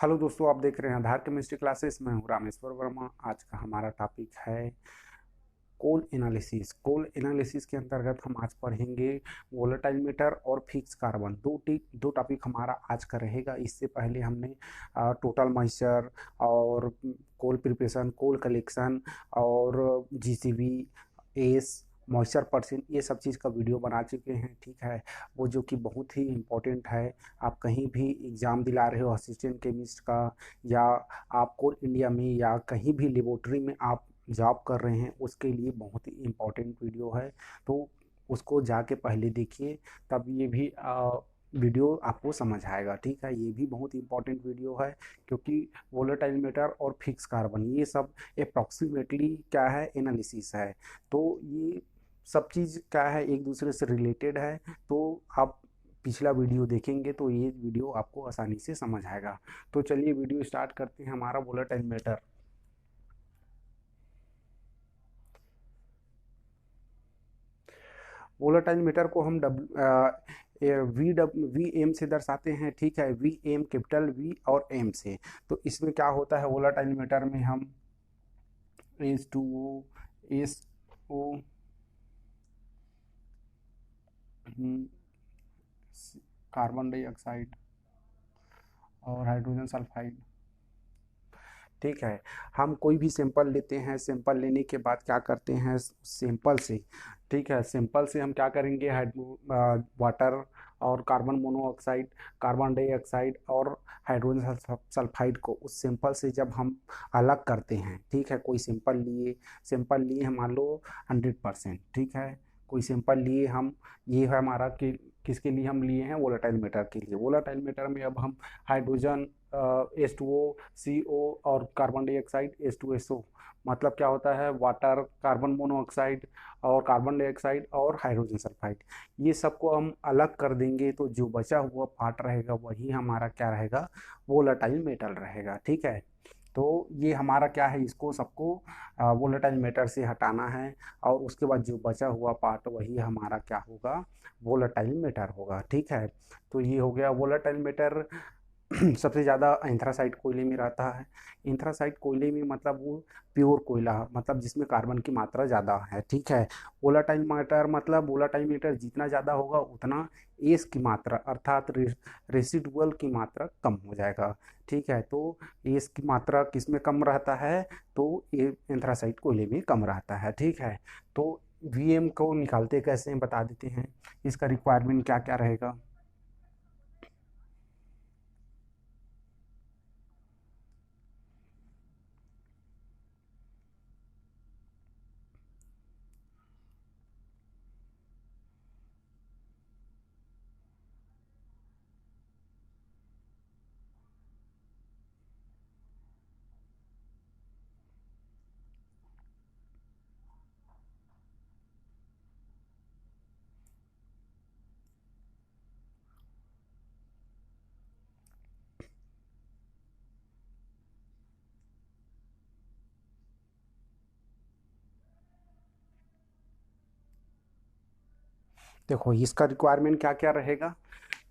Hello दोस्तों, आप देख रहे हैं आधार केमिस्ट्री क्लासेस। मैं हूं रामेश्वर वर्मा। आज का हमारा टॉपिक है कोल एनालिसिस। कोल एनालिसिस के अंतर्गत हम आज पढ़ेंगे वोलेटाइल मीटर और फिक्स कार्बन। दो टॉपिक हमारा आज का रहेगा। इससे पहले हमने टोटल मॉइस्चर और कोल प्रिपरेशन, कोल कलेक्शन और जीसीबी, एस, मॉइस्चर परसेंट, ये सब चीज़ का वीडियो बना चुके हैं। ठीक है, वो जो कि बहुत ही इम्पोर्टेंट है। आप कहीं भी एग्ज़ाम दिला रहे हो असिस्टेंट केमिस्ट का, या आप कोल इंडिया में या कहीं भी लेबोरेटरी में आप जॉब कर रहे हैं, उसके लिए बहुत ही इम्पोर्टेंट वीडियो है। तो उसको जाके पहले देखिए, तब ये भी वीडियो आपको समझ आएगा। ठीक है, ये भी बहुत इम्पोर्टेंट वीडियो है, क्योंकि वोलेटाइल मीटर और फिक्स कार्बन ये सब अप्रॉक्सीमेटली क्या है, एनालिसिस है। तो ये सब चीज़ क्या है, एक दूसरे से रिलेटेड है। तो आप पिछला वीडियो देखेंगे तो ये वीडियो आपको आसानी से समझ आएगा। तो चलिए वीडियो स्टार्ट करते हैं। हमारा वोलेटाइल मीटर, वोलेटाइल मीटर को हम वी एम से दर्शाते हैं। ठीक है, वी एम, कैपिटल वी और एम से। तो इसमें क्या होता है, वोलेटाइल मीटर में हम H2O, SO, कार्बन डाइऑक्साइड और हाइड्रोजन सल्फाइड। ठीक है, हम कोई भी सैंपल लेते हैं। सैंपल लेने के बाद क्या करते हैं, सैंपल से, ठीक है, सैंपल से हम क्या करेंगे, वाटर और कार्बन मोनोऑक्साइड, कार्बन डाइऑक्साइड और हाइड्रोजन सल्फाइड को उस सैंपल से जब हम अलग करते हैं। ठीक है, कोई सैंपल लिए हम, मान लो 100%। ठीक है, कोई सैंपल लिए हम, ये है हमारा कि किसके लिए हम लिए हैं, वोलेटाइल मीटर के लिए। वोलेटाइल मीटर में अब हम हाइड्रोजन H2O, CO और कार्बन डाइऑक्साइड H2SO, मतलब क्या होता है, वाटर, कार्बन मोनोऑक्साइड और कार्बन डाइऑक्साइड और हाइड्रोजन सल्फाइड, ये सबको हम अलग कर देंगे। तो जो बचा हुआ पार्ट रहेगा वही हमारा क्या रहेगा, वोलेटाइल मेटल रहेगा। ठीक है, तो ये हमारा क्या है, इसको सबको वोलेटाइल मेटर से हटाना है, और उसके बाद जो बचा हुआ पार्ट वही हमारा क्या होगा, वोलेटाइल मेटर होगा। ठीक है, तो ये हो गया वोलेटाइल मेटर। सबसे ज़्यादा एंथ्रासाइट कोयले में रहता है। एंथ्रासाइट कोयले में मतलब वो प्योर कोयला, मतलब जिसमें कार्बन की मात्रा ज़्यादा है। ठीक है, वोलाटाइल मैटर मतलब वोलाटाइल मैटर जितना ज़्यादा होगा उतना एस की मात्रा अर्थात रेसिडुअल की मात्रा कम हो जाएगा। ठीक है, तो एस की मात्रा किस में कम रहता है, तो ये एंथ्रासाइट कोयले में कम रहता है। ठीक है, तो वीएम को निकालते कैसे हैं बता देते हैं। इसका रिक्वायरमेंट क्या क्या रहेगा। देखो, इसका रिक्वायरमेंट क्या क्या रहेगा।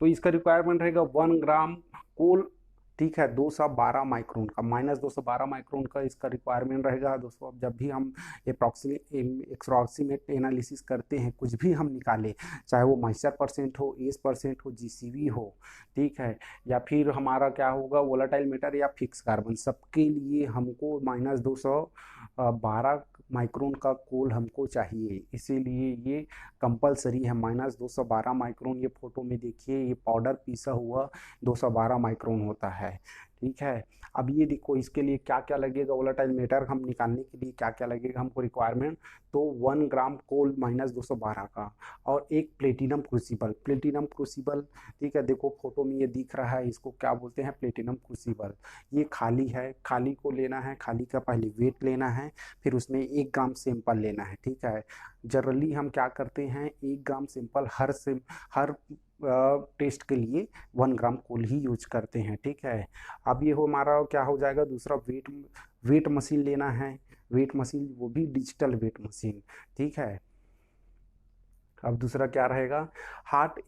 तो इसका रिक्वायरमेंट रहेगा 1 ग्राम कोल। ठीक है, 212 माइक्रोन का, -212 माइक्रोन का इसका रिक्वायरमेंट रहेगा दोस्तों। अब जब भी हम अप्रॉक्सीमेट एनालिसिस करते हैं, कुछ भी हम निकालें, चाहे वो मॉइस्चर परसेंट हो, एस परसेंट हो, जीसीवी हो, ठीक है, या फिर हमारा क्या होगा, वोलेटाइल मीटर या फिक्स कार्बन, सबके लिए हमको -212 माइक्रोन का कोल हमको चाहिए। इसीलिए ये कंपलसरी है, -212 माइक्रोन। ये फोटो में देखिए, ये पाउडर पीसा हुआ 212 माइक्रोन होता है। ठीक है, अब ये देखो, इसके लिए क्या क्या लगेगा, वोलेटाइल मेटर हम निकालने के लिए क्या क्या लगेगा हमको रिक्वायरमेंट। तो 1 ग्राम कोल -212 का, और एक प्लेटिनम क्रूसिबल। प्लेटिनम क्रूसिबल, ठीक है, देखो फोटो में ये दिख रहा है, इसको क्या बोलते हैं, प्लेटिनम क्रूसिबल। ये खाली है, खाली को लेना है, खाली का पहले वेट लेना है, फिर उसमें 1 ग्राम सैंपल लेना है। ठीक है, जनरली हम क्या करते हैं, 1 ग्राम सैंपल हर टेस्ट के लिए 1 ग्राम कोल ही यूज करते हैं। ठीक है, अब ये हो हमारा क्या हो जाएगा, दूसरा वेट, वेट मशीन लेना है। वेट मशीन, वो भी डिजिटल वेट मशीन। ठीक है, अब दूसरा क्या रहेगा, हॉट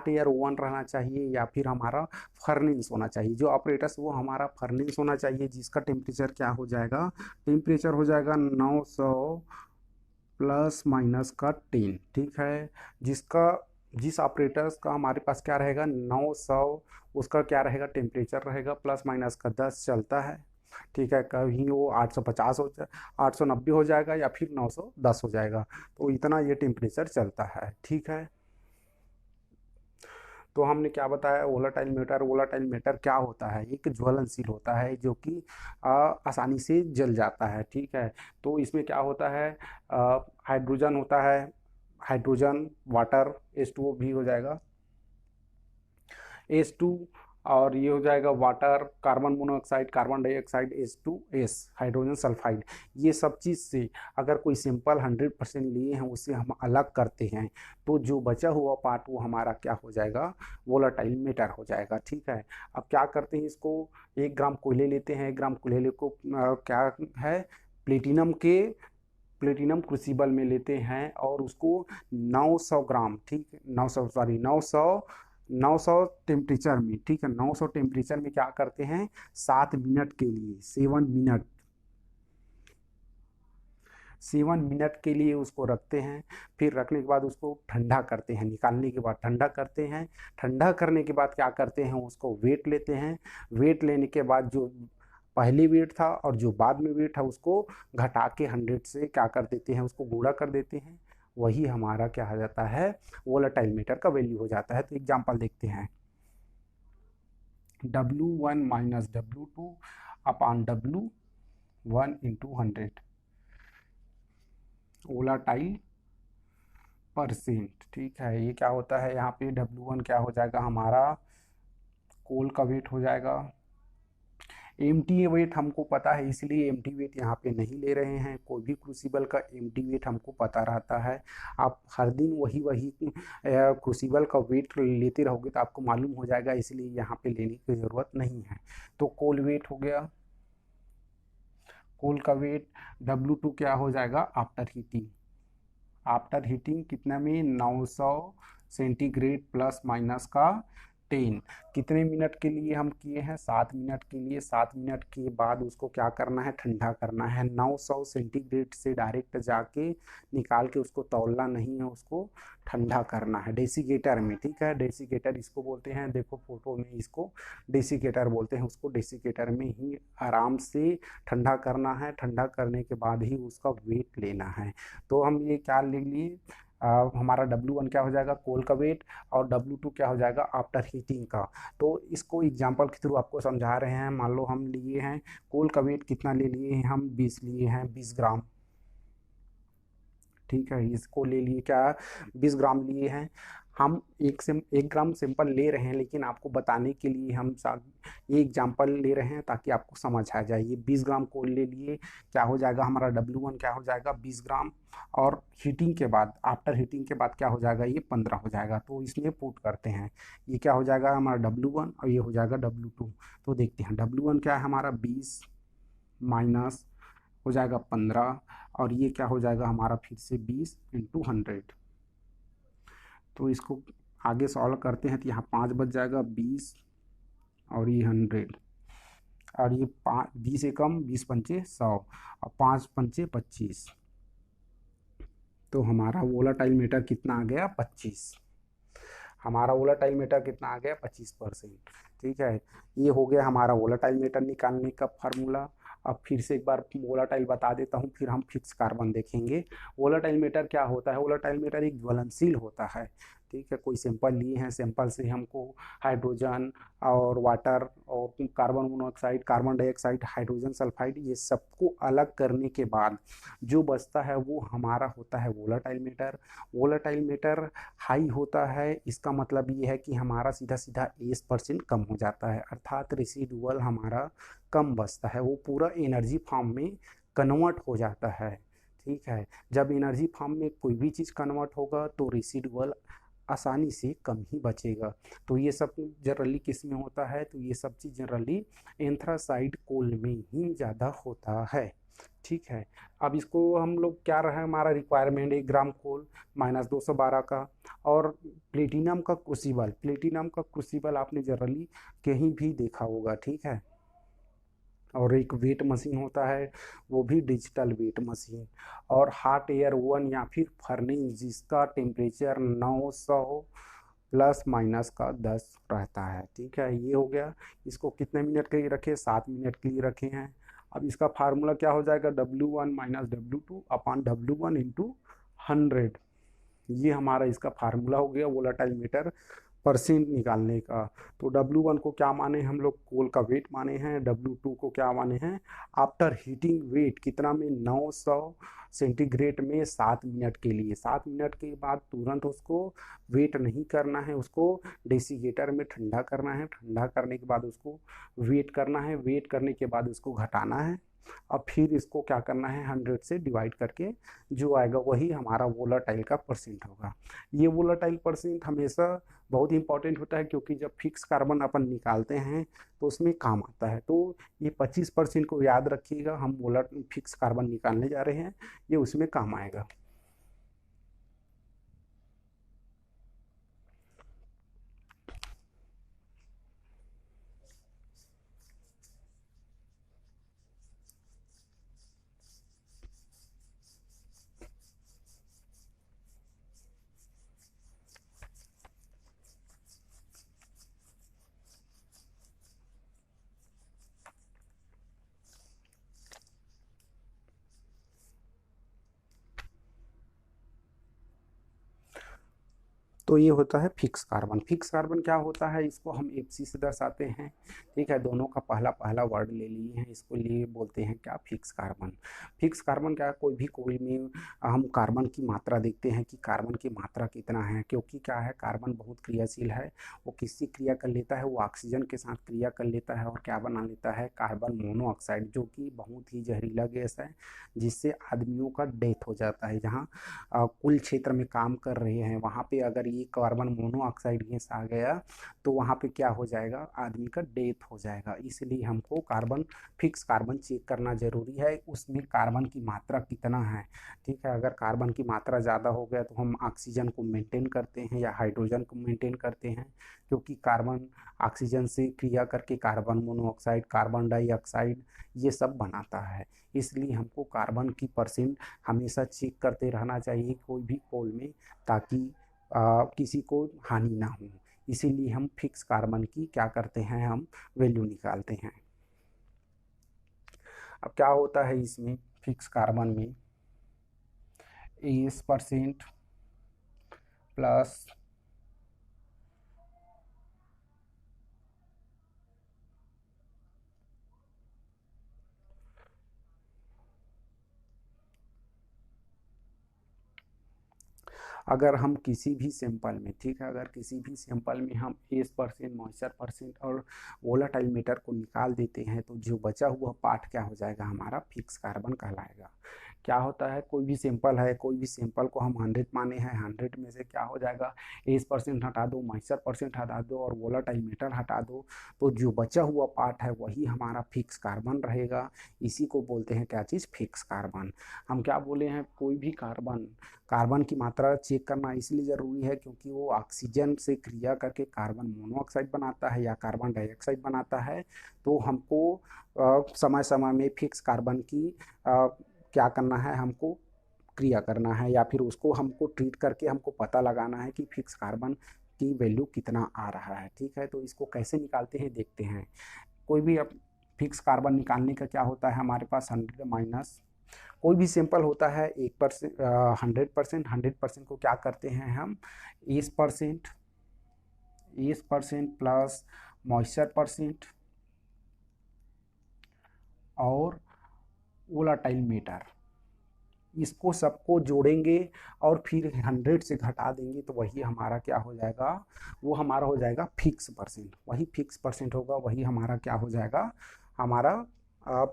एयर ओवन रहना चाहिए या फिर हमारा फर्नेस होना चाहिए। जो ऑपरेटर्स वो हमारा फर्नेस होना चाहिए जिसका टेम्परेचर क्या हो जाएगा, टेम्परेचर हो जाएगा 900 प्लस माइनस का 10। ठीक है, जिसका जिस ऑपरेटर्स का हमारे पास क्या रहेगा 900, उसका क्या रहेगा टेम्परेचर रहेगा प्लस माइनस का 10 चलता है। ठीक है, कहीं वो 850 हो जाए, 890 हो जाएगा या फिर 910 हो जाएगा, तो इतना ये टेम्परेचर चलता है। ठीक है, तो हमने क्या बताया, वोलाटाइल मैटर क्या होता है, एक ज्वलनशील होता है जो कि आसानी से जल जाता है। ठीक है, तो इसमें क्या होता है, हाइड्रोजन होता है, हाइड्रोजन, वाटर, H2O भी हो जाएगा, H2, और ये हो जाएगा water, carbon monoxide, carbon dioxide, H2S, hydrogen sulphide. ये सब चीज़ से अगर कोई सिंपल 100% लिए हैं उसे हम अलग करते हैं तो जो बचा हुआ पार्ट वो हमारा क्या हो जाएगा, वोलाटाइल मैटर हो जाएगा। ठीक है, अब क्या करते हैं इसको, 1 ग्राम कोयले लेते हैं, 1 ग्राम कोयले को क्या है, प्लेटिनम के प्लेटिनम क्रूसिबल में लेते हैं और उसको 900 ग्राम, ठीक है, 900 टेम्परेचर में, ठीक है, 900 टेम्परेचर में क्या करते हैं, 7 मिनट के लिए, 7 मिनट के लिए उसको रखते हैं। फिर रखने के बाद उसको ठंडा करते हैं, निकालने के बाद ठंडा करते हैं। ठंडा करने के बाद क्या करते हैं, उसको वेट लेते हैं। वेट लेने के बाद जो पहले वेट था और जो बाद में वेट है उसको घटा के 100 से क्या कर देते हैं, उसको गुणा कर देते हैं। वही हमारा क्या हो जाता है, वोलेटाइल मीटर का वैल्यू हो जाता है। तो एग्जांपल देखते हैं, W1 minus W2 upon W1 into 100 volatile percent. ठीक है, ये क्या होता है, यहाँ पे W1 क्या हो जाएगा, हमारा कोल का वेट हो जाएगा। एमटी वेट हमको पता है इसलिए एमटी वेट यहाँ पे नहीं ले रहे हैं, कोई भी क्रूसिबल का एमटी वेट हमको पता रहता है। आप हर दिन वही वही क्रूसिबल का वेट लेते रहोगे तो आपको मालूम हो जाएगा, इसलिए यहाँ पे लेने की ज़रूरत नहीं है। तो कोल वेट हो गया, कोल का वेट। W2 क्या हो जाएगा, आफ्टर हीटिंग, आफ्टर हीटिंग कितना में, 900 सेंटीग्रेड प्लस माइनस का 10। कितने मिनट के लिए हम किए हैं, 7 मिनट के लिए। 7 मिनट के बाद उसको क्या करना है, ठंडा करना है। 900 सेंटीग्रेड से डायरेक्ट जाके निकाल के उसको तौलना नहीं है, उसको ठंडा करना है डेसीकेटर में। ठीक है, डेसीकेटर इसको बोलते हैं, देखो फोटो में इसको डेसीकेटर बोलते हैं। उसको डेसीकेटर में ही आराम से ठंडा करना है। ठंडा करने के बाद ही उसका वेट लेना है। तो हम ये क्या ले लिए, हमारा W1 क्या हो जाएगा, कोल का वेट, और W2 क्या हो जाएगा, आफ्टर हीटिंग का। तो इसको एग्जांपल के थ्रू आपको समझा रहे हैं। मान लो हम लिए हैं कोल का वेट, कितना ले लिए हैं हम, 20 लिए हैं, 20 ग्राम। ठीक है, इसको ले लिए क्या, 20 ग्राम लिए हैं हम। 1 ग्राम सिंपल ले रहे हैं, लेकिन आपको बताने के लिए हम ये एग्जाम्पल ले रहे हैं ताकि आपको समझ आ जाए। ये 20 ग्राम को ले लिए, क्या हो जाएगा हमारा W1 क्या हो जाएगा, 20 ग्राम, और हीटिंग के बाद, आफ्टर हीटिंग के बाद क्या हो जाएगा, ये 15 हो जाएगा। तो इसमें पुट करते हैं, ये क्या हो जाएगा हमारा W1 और ये हो जाएगा W2। तो देखते हैं W1 क्या है हमारा, 20 माइनस हो जाएगा 15, और ये क्या हो जाएगा हमारा फिर से 20 इंटू 100। तो इसको आगे सॉल्व करते हैं तो यहाँ 5 बच जाएगा, 20 और ये 100, और ये 20 एकम 20 पंचे 100 और 5 पंचे 25। तो हमारा वोलाटाइल मीटर कितना आ गया, 25। हमारा वोलाटाइल मीटर कितना आ गया, 25%। ठीक है, ये हो गया हमारा वोलाटाइल मीटर निकालने का फार्मूला। अब फिर से एक बार वोलाटाइल बता देता हूँ, फिर हम फिक्स कार्बन देखेंगे। वोलाटाइल मीटर क्या होता है, वोलाटाइल मीटर एक ज्वलनशील होता है। ठीक है, कोई सैंपल लिए हैं, सैंपल से हमको हाइड्रोजन और वाटर और carbon monoxide, carbon dioxide, hydrogen sulphide, ये सबको अलग करने के बाद जो बचता है वो हमारा होता है volatile meter. Volatile meter high होता है, इसका मतलब ये है कि हमारा सीधा सीधा 20% कम हो जाता है, अर्थात रेसिडुअल हमारा कम बचता है, वो पूरा एनर्जी फॉर्म में कन्वर्ट हो जाता है। ठीक है, जब एनर्जी फॉर्म में कोई भी चीज़ कन्वर्ट होगा तो रेसिडुअल आसानी से कम ही बचेगा। तो ये सब जनरली किस में होता है, तो ये सब चीज़ जनरली एंथ्रासाइड कोल में ही ज़्यादा होता है। ठीक है। अब इसको हम लोग क्या रहा है, हमारा रिक्वायरमेंट 1 ग्राम कोल -212 का। और प्लेटिनम का क्रूसिबल आपने जनरली कहीं भी देखा होगा, ठीक है। और एक वेट मशीन होता है, वो भी डिजिटल वेट मशीन। और हॉट एयर ओवन या फिर फर्नेस जिसका टेम्परेचर 900 ±10 रहता है, ठीक है। ये हो गया। इसको कितने मिनट के लिए रखे, 7 मिनट के लिए रखे हैं। अब इसका फार्मूला क्या हो जाएगा, W1 - W2 अपॉन W1 × 100। ये हमारा इसका फार्मूला हो गया वोलाटाइल मीटर परसेंट निकालने का। तो W1 को क्या माने हम लोग, कोल का वेट माने हैं। W2 को क्या माने हैं, आफ्टर हीटिंग वेट कितना में, 900 सेंटीग्रेड में 7 मिनट के लिए। 7 मिनट के बाद तुरंत उसको वेट नहीं करना है, उसको डेसीकेटर में ठंडा करना है। ठंडा करने के बाद उसको वेट करना है। वेट करने के बाद उसको घटाना है। अब फिर इसको क्या करना है, 100 से डिवाइड करके जो आएगा वही हमारा वोलाटाइल का परसेंट होगा। ये वोलाटाइल परसेंट हमेशा बहुत इंपॉर्टेंट होता है, क्योंकि जब फिक्स कार्बन अपन निकालते हैं तो उसमें काम आता है। तो ये 25% को याद रखिएगा, हम फिक्स कार्बन निकालने जा रहे हैं, ये उसमें काम आएगा। तो ये होता है फिक्स कार्बन। फिक्स कार्बन क्या होता है, इसको हम FC से दर्शाते हैं, ठीक है। दोनों का पहला पहला वर्ड ले लिए हैं, इसको लिए बोलते हैं क्या, फिक्स कार्बन। फिक्स कार्बन क्या, कोई भी कोई में हम कार्बन की मात्रा देखते हैं कि कार्बन की मात्रा कितना है। क्योंकि क्या है, कार्बन बहुत क्रियाशील है, वो किससे क्रिया कर लेता है, वो ऑक्सीजन के साथ क्रिया कर लेता है और क्या बना लेता है, कार्बन मोनोऑक्साइड, जो कि बहुत ही जहरीला गैस है, जिससे आदमियों का डेथ हो जाता है। जहाँ कुल क्षेत्र में काम कर रहे हैं वहाँ पे अगर ये कार्बन मोनोऑक्साइड गैस आ गया तो वहाँ पे क्या हो जाएगा, आदमी का डेथ हो जाएगा। इसलिए हमको फिक्स कार्बन चेक करना जरूरी है, उसमें कार्बन की मात्रा कितना है, ठीक है। अगर कार्बन की मात्रा ज़्यादा हो गया तो हम ऑक्सीजन को मेंटेन करते हैं या हाइड्रोजन को मेंटेन करते हैं, क्योंकि कार्बन ऑक्सीजन से क्रिया करके कार्बन मोनोऑक्साइड, कार्बन डाइऑक्साइड ये सब बनाता है। इसलिए हमको कार्बन की परसेंट हमेशा चेक करते रहना चाहिए कोई भी कोल में, ताकि किसी को हानि ना हो। इसीलिए हम फिक्स कार्बन की क्या करते हैं, हम वैल्यू निकालते हैं। अब क्या होता है इसमें, फिक्स कार्बन में 20% प्लस अगर हम किसी भी सैंपल में, ठीक है, अगर किसी भी सैंपल में हम 20% मॉइस्चर परसेंट और वोलाटाइल मैटर को निकाल देते हैं तो जो बचा हुआ पार्ट क्या हो जाएगा, हमारा फिक्स कार्बन कहलाएगा। क्या होता है, कोई भी सैंपल है, कोई भी सैंपल को हम 100 माने हैं, 100 में से क्या हो जाएगा, 20% हटा दो, मॉइस्चर परसेंट हटा दो और वोलाटाइल मैटर हटा दो, तो जो बचा हुआ पार्ट है वही हमारा फिक्स कार्बन रहेगा। इसी को बोलते हैं क्या चीज़, फिक्स कार्बन। हम क्या बोले हैं, कोई भी कार्बन की मात्रा चेक करना इसलिए ज़रूरी है क्योंकि वो ऑक्सीजन से क्रिया करके कार्बन मोनोऑक्साइड बनाता है या कार्बन डाइऑक्साइड बनाता है। तो हमको समय समय में फिक्स कार्बन की क्या करना है, हमको क्रिया करना है, या फिर उसको हमको ट्रीट करके हमको पता लगाना है कि फिक्स कार्बन की वैल्यू कितना आ रहा है, ठीक है। तो इसको कैसे निकालते हैं देखते हैं। कोई भी अब फिक्स कार्बन निकालने का क्या होता है, हमारे पास 100 माइनस कोई भी सैंपल होता है 1%, 100%, 100% को क्या करते हैं हम 20% प्लस मॉइस्चर परसेंट और वोलाटाइल मैटर, इसको सबको जोड़ेंगे और फिर 100 से घटा देंगे तो वही हमारा क्या हो जाएगा, वो हमारा हो जाएगा फिक्स परसेंट। वही फिक्स परसेंट होगा, वही हमारा क्या हो जाएगा, हमारा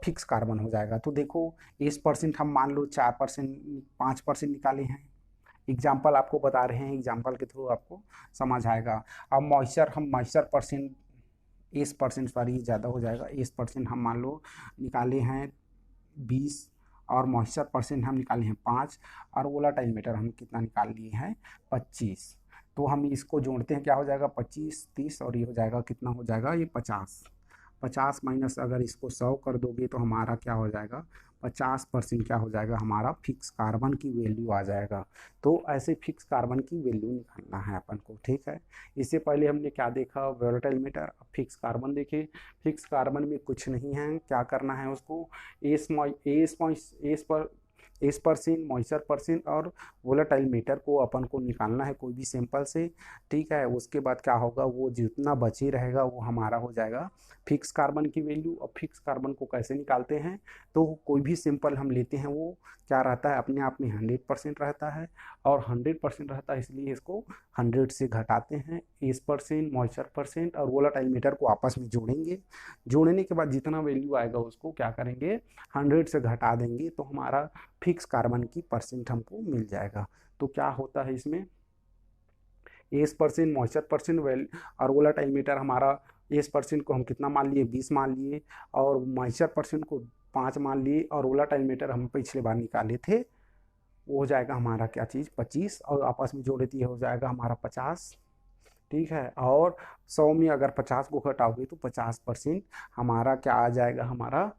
फिक्स कार्बन हो जाएगा। तो देखो 20% हम मान लो 4%, 5% निकाले हैं। एग्जाम्पल आपको बता रहे हैं, एग्जाम्पल के थ्रू आपको समझ आएगा। अब मॉइस्चर परसेंट 20%, सॉरी ज़्यादा हो जाएगा, 20% हम मान लो निकाले हैं 20 और मॉइस्चर परसेंट हम निकाले हैं 5 और वोलेटाइल मैटर हम कितना निकाल लिए हैं 25। तो हम इसको जोड़ते हैं, क्या हो जाएगा 25 30 और ये हो जाएगा कितना हो जाएगा ये 50। 50 माइनस अगर इसको 100 कर दोगे तो हमारा क्या हो जाएगा 50% क्या हो जाएगा हमारा फिक्स कार्बन की वैल्यू आ जाएगा। तो ऐसे फिक्स कार्बन की वैल्यू निकालना है अपन को, ठीक है। इससे पहले हमने क्या देखा वोलेटाइल मैटर, अब फिक्स कार्बन देखे। फिक्स कार्बन में कुछ नहीं है, क्या करना है उसको एस परसेंट मॉइस्चर परसेंट और वोलेटाइल मैटर को अपन को निकालना है कोई भी सैंपल से, ठीक है। उसके बाद क्या होगा वो जितना बची रहेगा वो हमारा हो जाएगा फिक्स कार्बन की वैल्यू। और फिक्स कार्बन को कैसे निकालते हैं, तो कोई भी सैंपल हम लेते हैं वो क्या रहता है अपने आप में 100% रहता है, और 100% रहता है इसलिए इसको 100 से घटाते हैं। एस परसेंट मॉइस्चर परसेंट और वोलेटाइल मैटर को आपस में जोड़ेंगे, जोड़ने के बाद जितना वैल्यू आएगा उसको क्या करेंगे 100 से घटा देंगे, तो हमारा फिक्स कार्बन की परसेंट हमको मिल जाएगा। तो क्या होता है इसमें एस परसेंट मॉइस्चर परसेंट और वोलेटाइल मैटर हमारा एस परसेंट को हम कितना मान लिए 20 मान लिए, और मॉइस्चर परसेंट को 5 मान लिए, और वोलेटाइल मैटर हम पिछले बार निकाले थे वो हो जाएगा हमारा क्या चीज़ 25, और आपस में जोड़े तो ये हो जाएगा हमारा 50, ठीक है। और 100 में अगर 50 को घटाओगे तो 50% हमारा क्या आ जाएगा हमारा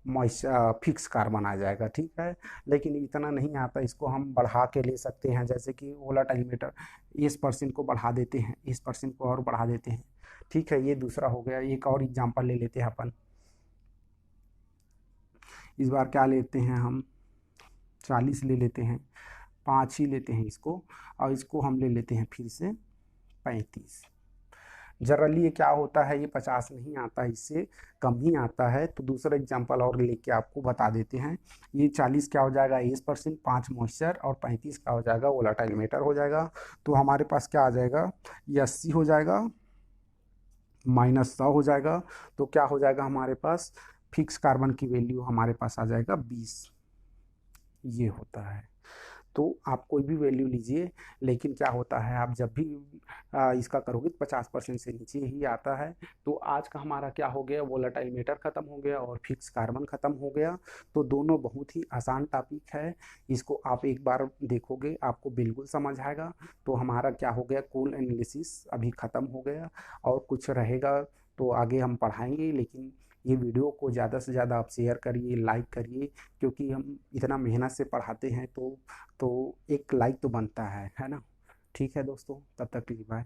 फिक्स कार्बन आ जाएगा, ठीक है। लेकिन इतना नहीं आता, इसको हम बढ़ा के ले सकते हैं, जैसे कि वोलेटाइल मैटर इस परसेंट को बढ़ा देते हैं, इस परसेंट को और बढ़ा देते हैं, ठीक है। ये दूसरा हो गया। एक और एग्जांपल ले लेते हैं अपन, इस बार क्या लेते हैं हम 40 ले लेते हैं, 5 ही लेते हैं इसको, और इसको हम ले लेते हैं फिर से 35। जनरली ये क्या होता है ये 50 नहीं आता, इससे कम ही आता है। तो दूसरा एग्जांपल और लेके आपको बता देते हैं। ये 40 क्या हो जाएगा एस परसेंट, 5 मॉइस्चर, और 35 क्या हो जाएगा वोलेटाइल मैटर हो जाएगा। तो हमारे पास क्या आ जाएगा ये 80 हो जाएगा माइनस 100 हो जाएगा, तो क्या हो जाएगा हमारे पास फिक्स कार्बन की वैल्यू हमारे पास आ जाएगा 20। ये होता है। तो आप कोई भी वैल्यू लीजिए, लेकिन क्या होता है आप जब भी इसका करोगे तो 50% से नीचे ही आता है। तो आज का हमारा क्या हो गया वोलेटाइल मैटर ख़त्म हो गया और फिक्स कार्बन ख़त्म हो गया। तो दोनों बहुत ही आसान टॉपिक है, इसको आप एक बार देखोगे आपको बिल्कुल समझ आएगा। तो हमारा क्या हो गया कुल एनालिसिस अभी ख़त्म हो गया, और कुछ रहेगा तो आगे हम पढ़ाएंगे। लेकिन ये वीडियो को ज़्यादा से ज़्यादा आप शेयर करिए, लाइक करिए, क्योंकि हम इतना मेहनत से पढ़ाते हैं तो एक लाइक तो बनता है ना। ठीक है दोस्तों, तब तक के लिए बाय।